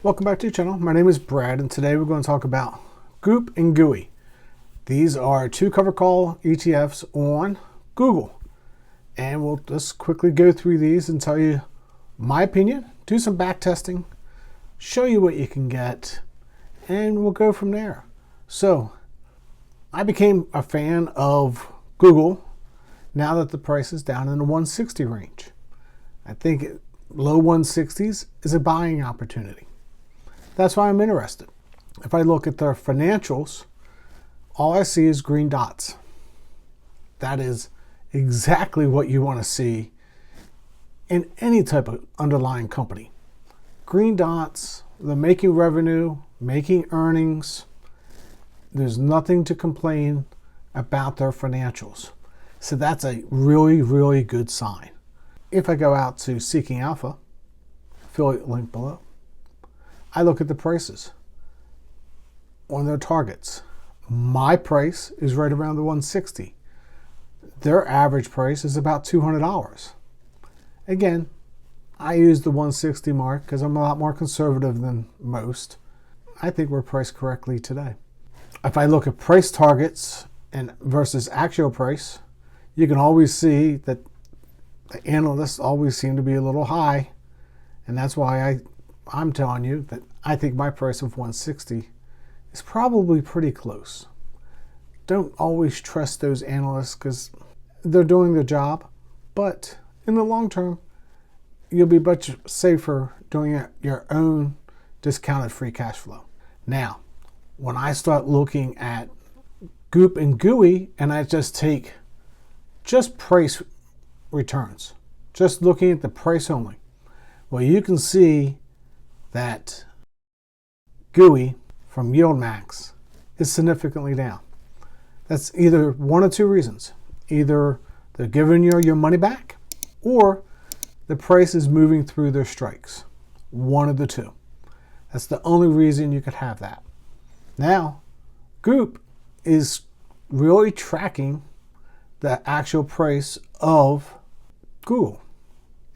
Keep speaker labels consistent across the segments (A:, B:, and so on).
A: Welcome back to the channel. My name is Brad, and today we're going to talk about Goop and Gooy. These are two cover call ETFs on Google. And we'll just quickly go through these and tell you my opinion, do some back testing, show you what you can get, and we'll go from there. So, I became a fan of Google now that the price is down in the 160 range. I think low 160s is a buying opportunity. That's why I'm interested. If I look at their financials, all I see is green dots. That is exactly what you want to see in any type of underlying company. Green dots, they're making revenue, making earnings. There's nothing to complain about their financials. So that's a really, really good sign. If I go out to Seeking Alpha, affiliate link below, I look at the prices on their targets. My price is right around the 160. Their average price is about $200. Again, I use the 160 mark because I'm a lot more conservative than most. I think we're priced correctly today. If I look at price targets and versus actual price, you can always see that the analysts always seem to be a little high, and that's why I'm telling you that I think my price of 160 is probably pretty close. Don't always trust those analysts because they're doing their job, but in the long term, you'll be much safer doing your own discounted free cash flow. Now, when I start looking at Goop and Gooey and I just take just price returns, just looking at the price only, well, you can see that Gooey from Yield Max is significantly down. That's either one of two reasons. Either they're giving you your money back or the price is moving through their strikes. One of the two. That's the only reason you could have that. Now, Goop is really tracking the actual price of Google.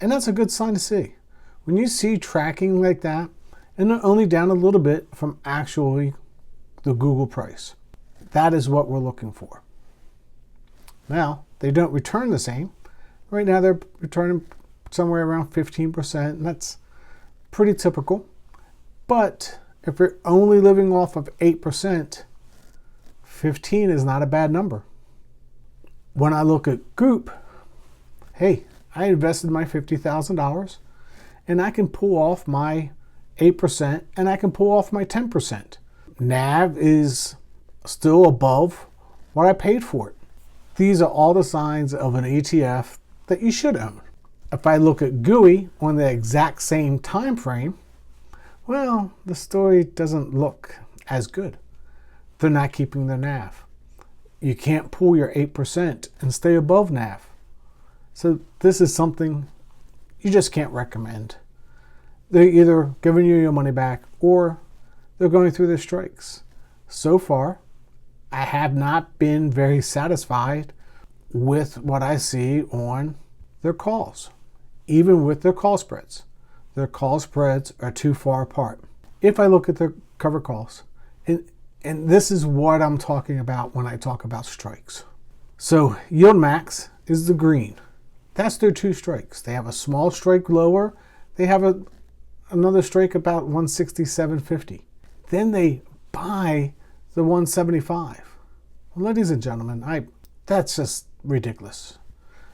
A: And that's a good sign to see. When you see tracking like that, and they're only down a little bit from actually the Google price, that is what we're looking for. Now, they don't return the same. Right now, they're returning somewhere around 15%, and that's pretty typical. But if you're only living off of 8%, 15 is not a bad number. When I look at Goop, hey, I invested my $50,000 and I can pull off my 8% and I can pull off my 10%. NAV is still above what I paid for it. These are all the signs of an ETF that you should own. If I look at Gooey on the exact same time frame, well, the story doesn't look as good. They're not keeping their NAV. You can't pull your 8% and stay above NAV. So this is something you just can't recommend. They're either giving you your money back or they're going through their strikes. So far, I have not been very satisfied with what I see on their calls, even with their call spreads. Their call spreads are too far apart. If I look at their cover calls, and this is what I'm talking about when I talk about strikes. So Yield Max is the green. That's their two strikes. They have a small strike lower. They have another strike about 167.50. Then they buy the 175. Well, ladies and gentlemen, that's just ridiculous.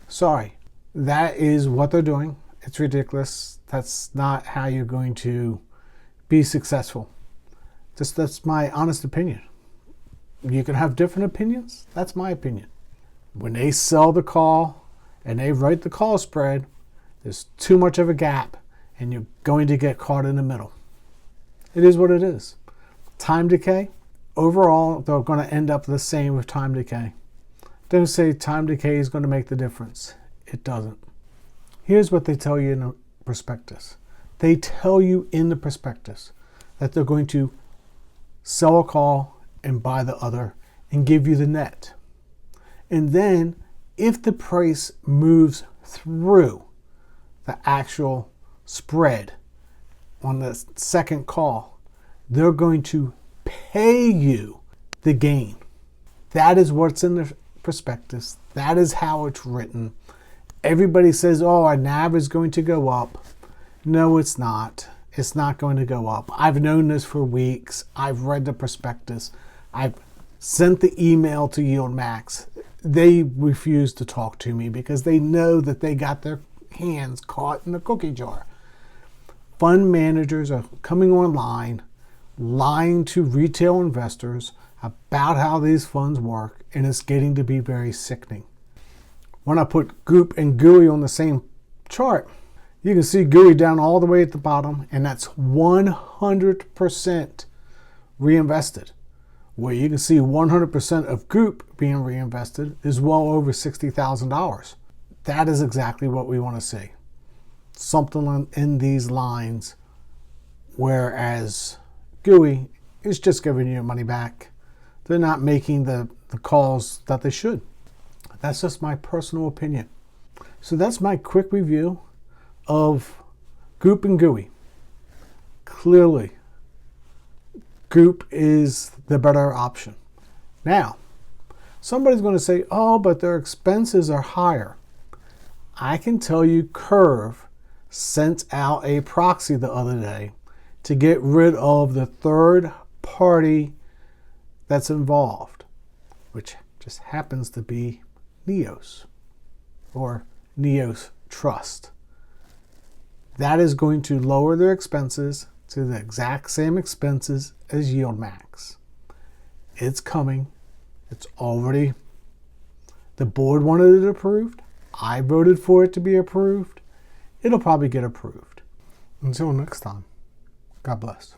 A: Sorry. That is what they're doing. It's ridiculous. That's not how you're going to be successful. That's my honest opinion. You can have different opinions. That's my opinion. When they sell the call and they write the call spread, there's too much of a gap and you're going to get caught in the middle. It is what it is. Time decay, overall, they're going to end up the same with time decay. Don't say time decay is going to make the difference. It doesn't. Here's what they tell you in the prospectus. They tell you in the prospectus that they're going to sell a call and buy the other and give you the net. And then if the price moves through the actual spread on the second call, they're going to pay you the gain. That is what's in the prospectus. That is how it's written. Everybody says, oh, our NAV is going to go up. No, it's not. It's not going to go up. I've known this for weeks. I've read the prospectus. I've sent the email to YieldMax. They refuse to talk to me because they know that they got their hands caught in the cookie jar. Fund managers are coming online, lying to retail investors about how these funds work, and it's getting to be very sickening. When I put Goop and Gooey on the same chart, you can see Gooey down all the way at the bottom, and that's 100% reinvested. Where you can see 100% of Goop being reinvested is well over $60,000. That is exactly what we want to see. Something in these lines, whereas Gooey is just giving you your money back. They're not making the calls that they should. That's just my personal opinion. So that's my quick review of Goop and Gooey. Clearly, Goop is the better option. Now, somebody's going to say, oh, but their expenses are higher. I can tell you KURV sent out a proxy the other day to get rid of the third party that's involved, which just happens to be Neos or Neos Trust. That is going to lower their expenses to the exact same expenses as YieldMax. It's coming. It's already, the board wanted it approved. I voted for it to be approved. It'll probably get approved. Until next time, God bless.